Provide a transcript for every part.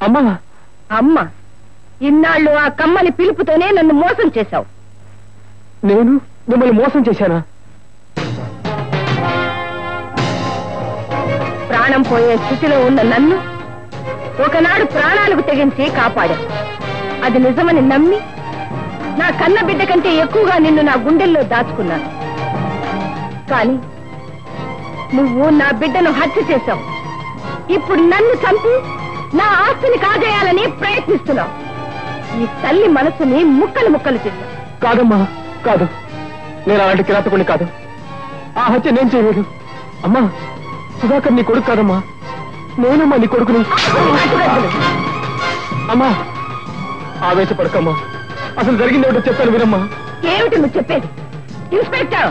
అమ్మా అమ్మ, ఇన్నాళ్ళు ఆ కమ్మని పిలుపుతోనే నన్ను మోసం చేశావు. నేను మిమ్మల్ని మోసం చేశానా? ప్రాణం పోయే స్థితిలో ఉన్న నన్ను ఒకనాడు ప్రాణాలకు తెగించి కాపాడావు. అది నిజమని నమ్మి నా కన్న బిడ్డ కంటే ఎక్కువగా నిన్ను నా గుండెల్లో దాచుకున్నాను. కానీ నువ్వు నా బిడ్డను హత్య చేశావు. ఇప్పుడు నన్ను చంపి నా ఆస్తిని కాజేయాలని ప్రయత్నిస్తున్నావు. ఈ తల్లి మనసుని ముక్కలు ముక్కలు చేశావు. కాదమ్మా, కాదు. నేను అలాంటి కిరాతకుని కాదు. ఆ హత్య నేను చేయలేదు. అమ్మా, సుధాకర్ నీ కొడుకు కాదమ్మా, నేనమ్మా నీ కొడుకుని. అమ్మా, ఆవేశపడకమ్మా. అసలు జరిగింది ఏమిటో చెప్పాను వినమ్మా. ఏమిటి నువ్వు చెప్పేది? ఇన్స్పెక్టర్,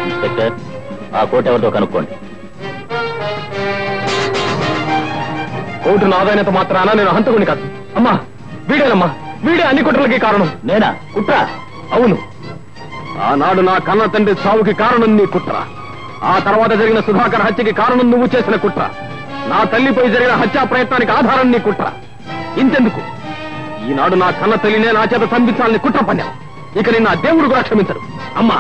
ఇన్స్పెక్టర్, ఆ కోట్ ఎవరితో కనుక్కోండి. కోర్టు నాదైనంత మాత్రాన నేను హంతకుని కాదు. అమ్మా, వీడేనమ్మా, వీడే అన్ని కుట్రలకి కారణం. నేనా? కుట్ర? అవును. ఆనాడు నా కన్న తండ్రి సావుకి కారణం నీ కుట్ర. ఆ తర్వాత జరిగిన సుధాకర్ హత్యకి కారణం నువ్వు చేసిన కుట్ర. నా తల్లిపై జరిగిన హత్యా ప్రయత్నానికి ఆధారం నీ కుట్ర. ఇంతెందుకు, ఈనాడు నా కన్న తల్లినే నా చేత చంపించాలని కుట్ర పన్నావు. ఇక నిన్న దేవుడు కూడా క్షమించరు. అమ్మా,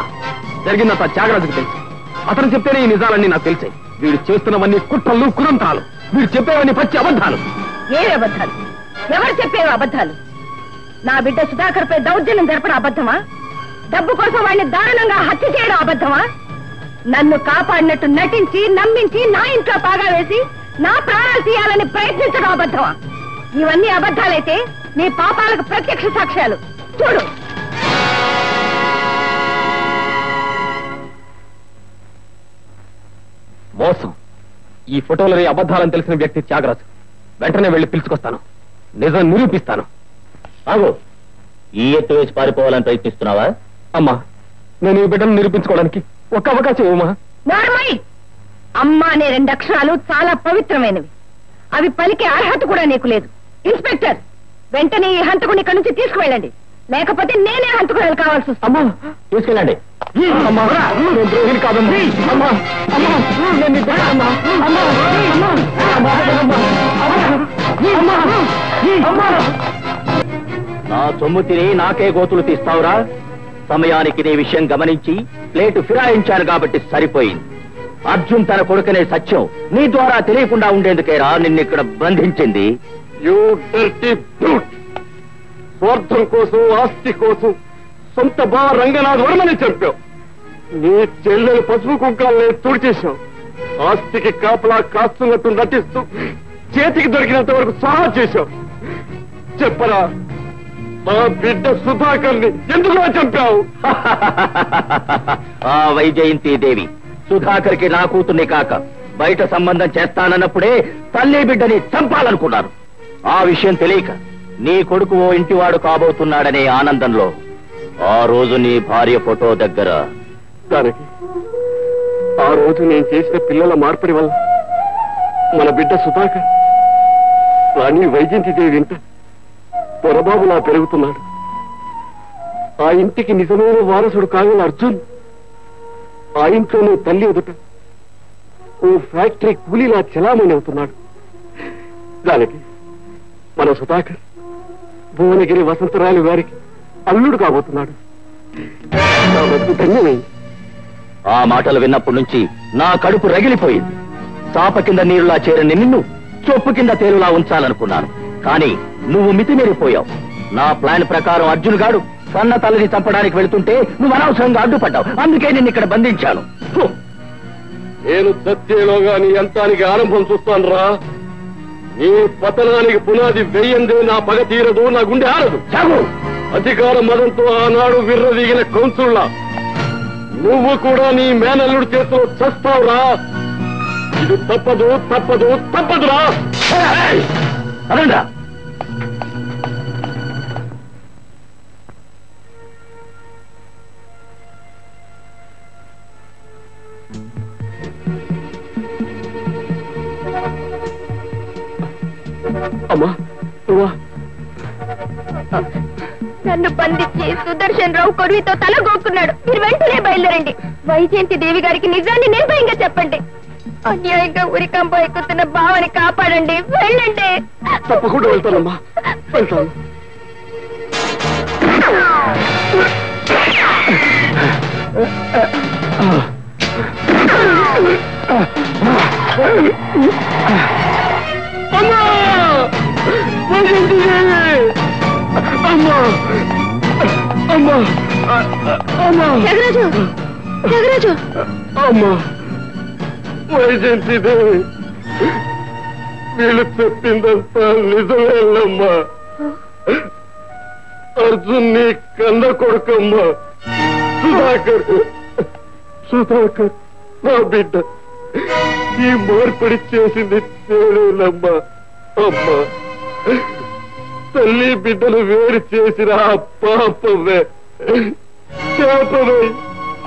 జరిగిందంతా త్యాగరాజుకు తెలుసు. అతను చెప్తేనే ఈ నిజాలన్నీ నాకు తెలిసాయి. వీడు చేస్తున్నవన్నీ కుట్రలు, కుతంత్రాలు. వీడు చెప్పేవన్నీ పచ్చి అబద్ధాలు. ఏ అబద్ధాలు? ఎవరు చెప్పేవి అబద్ధాలు? నా బిడ్డ సుధాకర్ పై దౌర్జన్యం జరపడం అబద్ధమా? డబ్బు కోసం వాడిని దారుణంగా హత్య చేయడం అబద్ధమా? నన్ను కాపాడినట్టు నటించి నమ్మించి నా ఇంట్లో పాగా వేసి నా ప్రాణాలు తీయాలని ప్రయత్నించడం అబద్ధమా? ఇవన్నీ అబద్ధాలైతే నీ పాపాలకు ప్రత్యక్ష సాక్ష్యాలు చూడు. మోసం. ఈ ఫోటోలని అబద్ధాలని తెలిసిన వ్యక్తి త్యాగరాజు. వెంటనే వెళ్లి పిలుచుకొస్తాను, నిజం నిరూపిస్తాను. ఆగు, ఈ ఎత్తు వేసి పారిపోవాలని ప్రయత్నిస్తున్నావా? అమ్మా, నేను ఈ బిడ్డను నిరూపించుకోవడానికి ఒక్క అవకాశం ఇవ్వమా? నార్మల్. అమ్మ అనే 2 అక్షరాలు చాలా పవిత్రమైనవి. అవి పలికే అర్హత కూడా నీకు లేదు. ఇన్స్పెక్టర్, వెంటనే ఈ హంతకుని ఇక్కడి నుంచి తీసుకువెళ్ళండి, లేకపోతే నేనే హంతకురాలు కావాల్సి వస్తుంది. అమ్మా, తీసుకెళ్ళండి. అమ్మా, నేను ద్రోహిని కాదమ్మా. అమ్మా, అమ్మా, నేను నీ బిడ్డ అమ్మా. అమ్మా, అమ్మా, అమ్మా, అమ్మా, అమ్మా. నా సొమ్ము తిని నాకే గోతులు తీస్తావురా? సమయానికి నీ విషయం గమనించి ప్లేటు ఫిరాయించాను కాబట్టి సరిపోయింది. అర్జున్ తన కొడుకునే సత్యం నీ ద్వారా తెలియకుండా ఉండేందుకేరా నిన్నిక్కడ బంధించింది. స్వార్థం కోసం, ఆస్తి కోసం సొంత బా రంగనాథ్ వర్మని చంపావు. నీ చెల్లెలు పసుపు కుంకాలని తుడిచేశావు. ఆస్తికి కాపలా కాస్తున్నట్టు నటిస్తూ చేతికి దొరికినంత వరకు సహా చేశావు. చెప్పరా, మా బిడ్డ సుధాకర్ని ఎందుకు చంపావు? ఆ వైజయంతి దేవి సుధాకర్కి నా కూతుర్ని కాక బయట సంబంధం చేస్తానన్నప్పుడే తల్లి బిడ్డని చంపాలనుకున్నారు. ఆ విషయం తెలియక నీ కొడుకు ఓ ఇంటివాడు కాబోతున్నాడనే ఆనందంలో ఆ రోజు నీ భార్య ఫోటో దగ్గర దానికి ఆ రోజు నేను చేసిన పిల్లల మార్పిడి వల్ల మన బిడ్డ సుధాకర్ రాణి వైజయంతిదేవి ఇంట పొరబాబులా పెరుగుతున్నాడు. ఆ ఇంటికి నిజమైన వారసుడు కాగల అర్జున్ ఆ ఇంట్లోనే తల్లి ఎదుట ఓ ఫ్యాక్టరీ కూలీలా చెలామణి అవుతున్నాడు. దానికి మన సుధాకర్ భువనగిరి వసంతరాలు గారికి అల్లుడు కాబోతున్నాడు. నా బతుకు ధన్యమైంది. ఆ మాటలు విన్నప్పటి నుంచి నా కడుపు రగిలిపోయింది. చాప కింద నీరులా చేరని నిన్ను చొప్పు కింద తేలులా ఉంచాలనుకున్నాను. కానీ నువ్వు మితిమీరిపోయావు. నా ప్లాన్ ప్రకారం అర్జున్ గాడు కన్న తల్లిని చంపడానికి వెళుతుంటే నువ్వు అనవసరంగా అడ్డుపడ్డావు. అందుకే నేను ఇక్కడ బంధించాను. నేను సత్యలోగా నీ అంతానికి ఆరంభం చూస్తాను రా. నీ పతనానికి పునాది వెయ్యందే నా పగ తీరదు, నా గుండె ఆరదు. చాలు. అధికార మదంతో ఆనాడు విర్రవీగిన కౌన్సుల్లా నువ్వు కూడా నీ మేనల్లుడి చేతిలో చస్తావురా. ఇది తప్పదు, తప్పదు, తప్పదురా. అదండా అమ్మా, నువ్వా? నన్ను బంధించి సుదర్శన్ రావు కొరువితో తల గోక్కున్నాడు. మీరు వెంటనే బయలుదేరండి. వైజయంతి దేవి గారికి నిజాన్ని నిర్భయంగా చెప్పండి. అన్యాయంగా ఉరికంప ఎక్కుతున్న బావని కాపాడండి, వెళ్ళండి. తప్పకుండా వెళ్తానమ్మా, వెళ్తాను. అమ్మా, అమ్మా, అమ్మా, అమ్మా, త్యాగరాజు, త్యాగరాజు. అమ్మా, వైజయంతిదేవి, వీళ్ళు చెప్పిందంతా నిజమేనమ్మా. అర్జున్ నీ కన్న కొడుకమ్మా. సుధాకర్, సుధాకర్ నా బిడ్డ. ఈ మార్పిడి చేసింది తేలేనమ్మా. అమ్మా, తల్లి బిడ్డలు వేరు చేసిన ఆ పాపమే శాపమై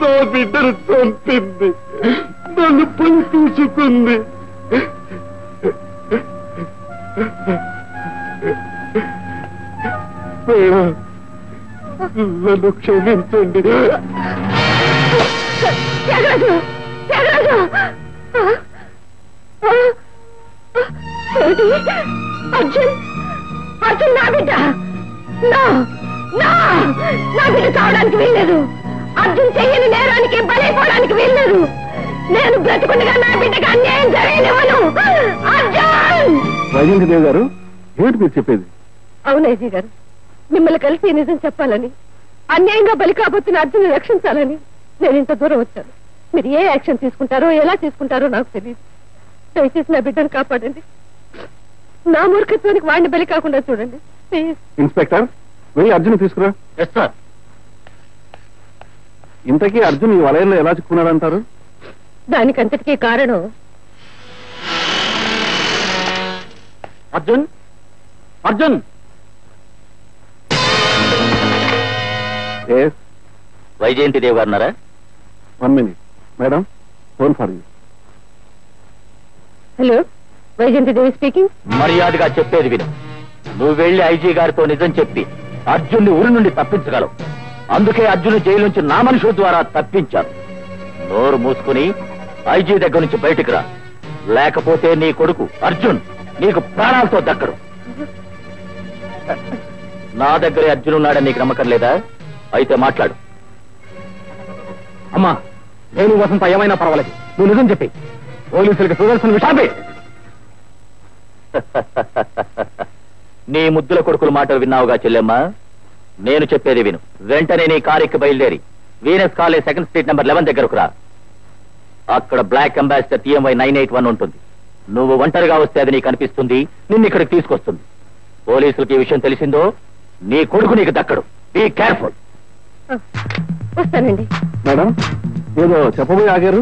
నా బిడ్డను చంపింది, నన్ను పని తీసుకుంది. నన్ను క్షమించండి. త్యాగరాజు, త్యాగరాజు. అర్జున్, అర్జున్ నా బిడ్డ. నా బిడ్డ కావడానికి వీల్లేదు. అర్జున్ చెయ్యని నేరానికి బలైపోవడానికి వీల్లేదు. నేను బ్రతుకుండగా నా బిడ్డకి అన్యాయం జరగనివ్వను. అర్జున్! వైజయంతిదేవి గారు, ఏమిటి మీరు చెప్పేది? అవును అజయ్ గారు, మిమ్మల్ని కలిసి నిజం చెప్పాలని, అన్యాయంగా బలి కాబోతున్న అర్జున్ రక్షించాలని నేను ఇంత దూరం వచ్చాను. మీరు ఏ యాక్షన్ తీసుకుంటారో, ఎలా తీసుకుంటారో నాకు తెలియదు. దయచేసి నా బిడ్డను కాపాడండి. నా మూర్ఖత్వానికి వాడిని బలి కాకుండా చూడండి ప్లీజ్. ఇన్స్పెక్టర్, వెళ్ళి అర్జున్ తీసుకురా. Yes sir. ఇంతకీ అర్జున్ ఈ వలయంలో ఎలా చిక్కున్నాడంటారు? దానికంతటికీ కారణం అర్జున్, అర్జున్. వైజయంతిదేవి గారు అన్నారా? 1 minute madam, phone for you. Hello, Vyjayanthi Devi speaking. మర్యాదగా చెప్పేది విను. నువ్వు వెళ్లి ఐజీ గారితో నిజం చెప్పి అర్జున్ని ఊరి నుండి తప్పించగలవు. అందుకే అర్జున్ జైలు నుంచి నా మనుషుల ద్వారా తప్పించాను. నోరు మూసుకుని ఐజీ దగ్గర నుంచి బయటికి రా, లేకపోతే నీ కొడుకు అర్జున్ నీకు ప్రాణాలతో దక్కడు. నా దగ్గరే అర్జున్ ఉన్నాడని నీకు నమ్మకం లేదా? అయితే మాట్లాడు. అమ్మా, నేను వసంత ఏమైనా పర్వాలేదు, నువ్వు నిజం చెప్పి పోలీసులకు సుదర్శన విషాపే. నీ ముద్దుల కొడుకుల మాటలు విన్నావుగా చెల్లెమ్మా. నేను చెప్పేది విను. వెంటనే నీ కారుకి బయలుదేరి Venus college 2nd street number 11 దగ్గరకు రా. అక్కడ బ్లాక్ అంబాసిడర్ TMY 981 ఉంటుంది. నువ్వు ఒంటరిగా వస్తే అది నీకు అనిపిస్తుంది, నిన్ను ఇక్కడికి తీసుకొస్తుంది. పోలీసులకి ఈ విషయం తెలిసిందో నీ కొడుకు నీకు దక్కడు. Be careful. వస్తానండి. మేడం, ఏదో చెప్పబోయి ఆగారు,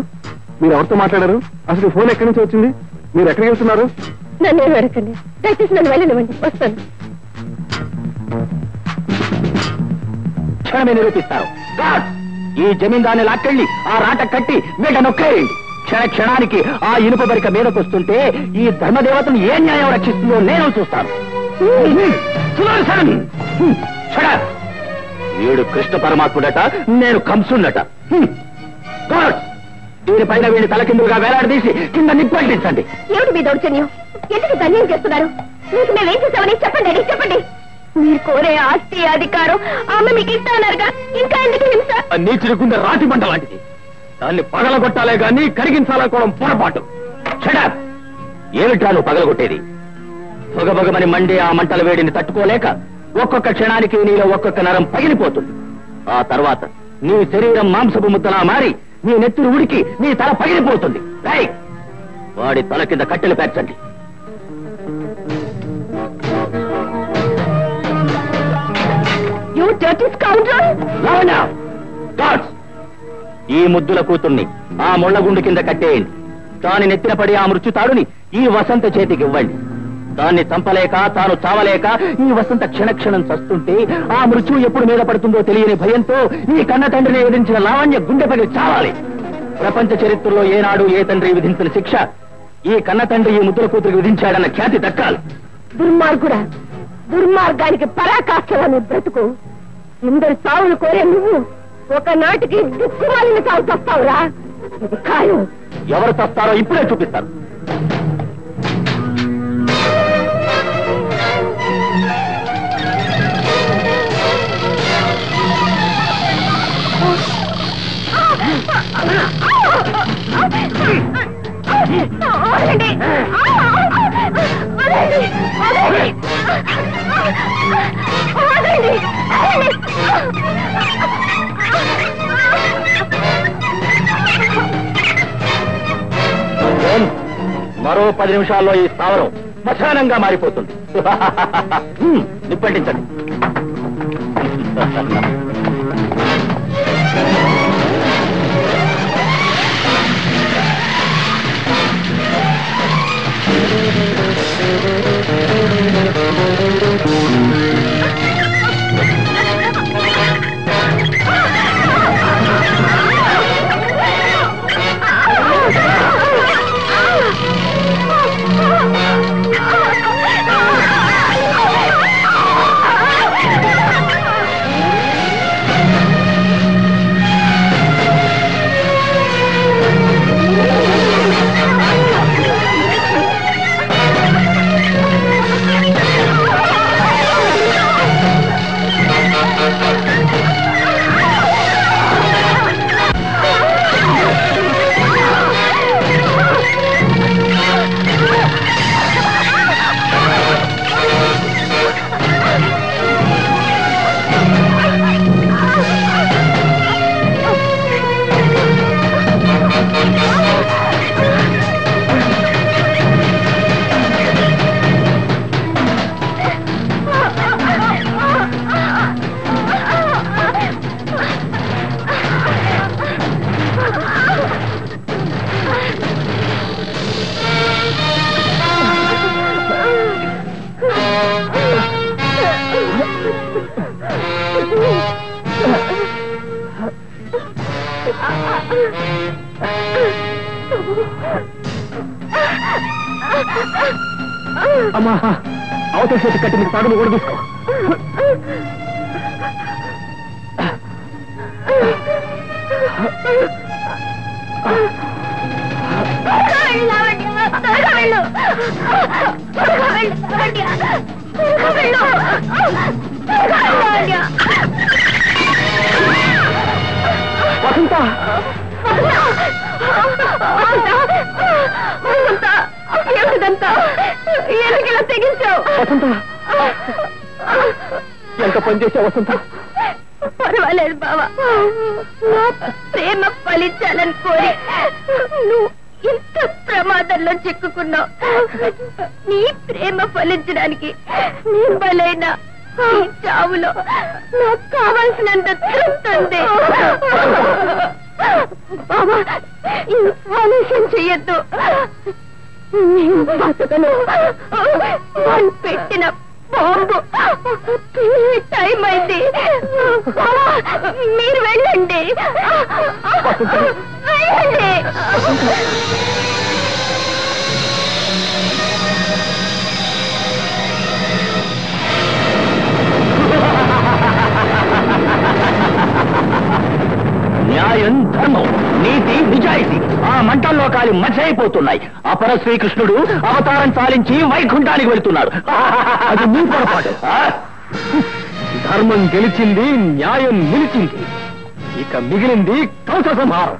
మీరు ఎవరితో మాట్లాడారు? అసలు ఈ ఫోన్ ఎక్కడి నుంచి వచ్చింది? మీరు ఎక్కడికి వెళ్తున్నారు? నన్ను ఏం అడగండి, దయచేసి నన్ను వెళ్ళనివ్వండి, వస్తాను. క్షణమే నిరూపిస్తారు. ఈ జమీందాన్ని లాక్కెళ్ళి ఆ రాట కట్టి మీద నొక్కేయండి. క్షణానికి ఆ ఇనుప బరిక మీదకు వస్తుంటే ఈ ధర్మదేవతను ఏ న్యాయం రక్షిస్తుందో నేను చూస్తాను. వీడు కృష్ణ పరమాత్ముడట, నేను కంసుండట. దీనిపైన వీడిని తలకిందులుగా వేలాడదీసి కింద నిప్పంటించండి. ఏమిటి మీ దౌర్జన్యం? ఎందుకు ధన్యం చేస్తున్నారు? మీకు మేమేం చేసామని చెప్పండి, చెప్పండి. మీరు కోరే ఆస్తి, అధికారం ఆమె మీకు ఇస్తానన్నారుగా, ఇంకా ఎందుకు హింస? నీచుకుంటే రాతి మంట లాంటిది. దాన్ని పగలగొట్టాలే గాని కరిగించాలనుకోవడం పొరపాటు. షడప్! ఏమిట్రా నువ్వు పగలగొట్టేది? పొగబొగమని మండే ఆ మంటల వేడిని తట్టుకోలేక ఒక్కొక్క క్షణానికి నీలో ఒక్కొక్క నరం పగిలిపోతుంది. ఆ తర్వాత నీ శరీరం మాంసపు ముద్దలా మారి నీ నెత్తురు ఉడికి నీ తల పగిలిపోతుంది. వాడి తల కింద కట్టెలు పేర్చండి. ఈ ముద్దుల కూతుర్ని ఆ ముళ్లగుండు కింద కట్టేయండి. దాని నెత్తిన పడి ఆ మృత్యుతాడుని ఈ వసంత చేతికి ఇవ్వండి. దాన్ని చంపలేక, తాను చావలేక ఈ వసంత క్షణక్షణం చస్తుంటే ఆ మృత్యువు ఎప్పుడు మీద పడుతుందో తెలియని భయంతో ఈ కన్న తండ్రిని ఎదిరించిన లావణ్య గుండె పగిలి చావాలి. ప్రపంచ చరిత్రలో ఏనాడు ఏ తండ్రి విధించిన శిక్ష ఈ కన్న తండ్రి ఈ ముద్దుల కూతురికి విధించాడన్న ఖ్యాతి దక్కాలి. దుర్మార్గుడా, దుర్మార్గానికి పరాకాష్ఠలని బ్రతుకు. ఇందరు చావులు కోరే నువ్వు ఒకనాటికి దిక్కుమాలిన చావు చస్తావురా. ఖాయం. ఎవరు తస్తారో ఇప్పుడే చూపిస్తాను. మరో 10 నిమిషాల్లో ఈ స్థావరం శ్మశానంగా మారిపోతుంది. నిప్పంటించండి. అమ్మా, అవతల చేతి కట్టి నీకు తాడును కూడా తీసుకో. వసంత, ఏమిటిదంతా? ఎందుకిలా తెగించావు? వసంత, ఎంత పని చేశావు వసంత? పర్వాలేదు బావా, నా ప్రేమ ఫలించాలని కోరి నువ్వు ఇంత ప్రమాదంలో చిక్కుకున్నావు. నీ ప్రేమ ఫలించడానికి నీ బలైన ఈ చావులో నాకు కావాల్సినంత తృప్తి ఉంది. బాబా, ఆలస్యం చెయ్యొద్దు. బతకను. వాళ్ళు పెట్టిన బాంబు టైం అయింది. మీరు వెళ్ళండి, వెళ్ళండి. న్యాయం, ధర్మం, నీతి, నిజాయితీ ఆ మంటల్లో కాలి మచ్చైపోతున్నాయి. అపర శ్రీకృష్ణుడు అవతారం చాలించి వైకుంఠానికి వెళుతున్నాడు. అది నీ పొరపాటు. ధర్మం గెలిచింది, న్యాయం నిలిచింది. ఇక మిగిలింది కంస సంహారం.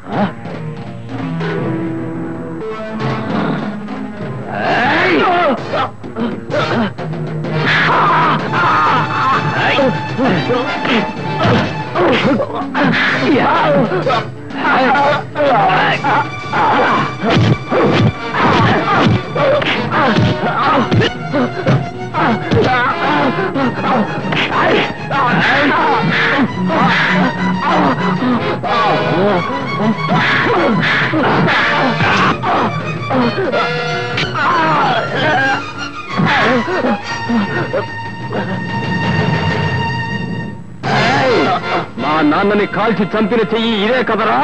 మా నాన్నని కాల్చి చంపిన చెయ్యి ఇదే కదరా?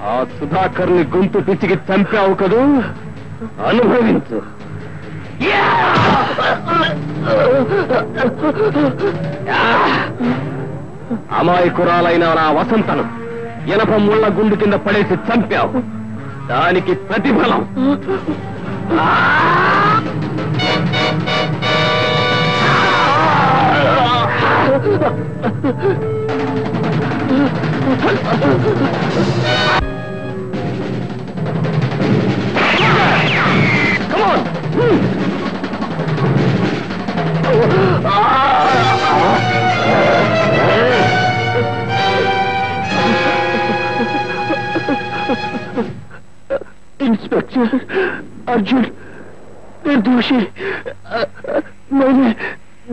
ఆ సుధాకర్ని గొంతు పిచ్చికి చంపావు కదూ, అనుభవించు. అమాయకురాలైన నా వసంతను ఎనప ముళ్ళ గుండు కింద పడేసి చంపావు. దానికి ప్రతిఫలం इंस्पेक्टर अर्जुन निर्दोषी, मैंने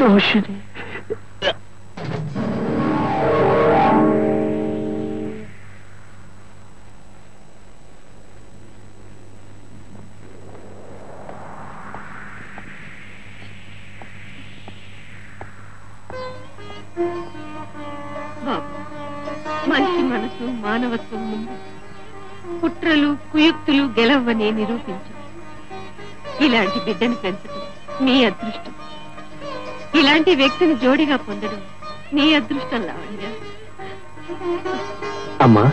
दोषी नहीं. మంచి మనసు మానవత్వం ముందు కుట్రలు కుయుక్తులు గెలవని నిరూపించు. ఇలాంటి బిడ్డను పెంచడం నీ అదృష్టం. ఇలాంటి వ్యక్తిని జోడిగా పొందడం నీ అదృష్టం లావణ్య. అమ్మా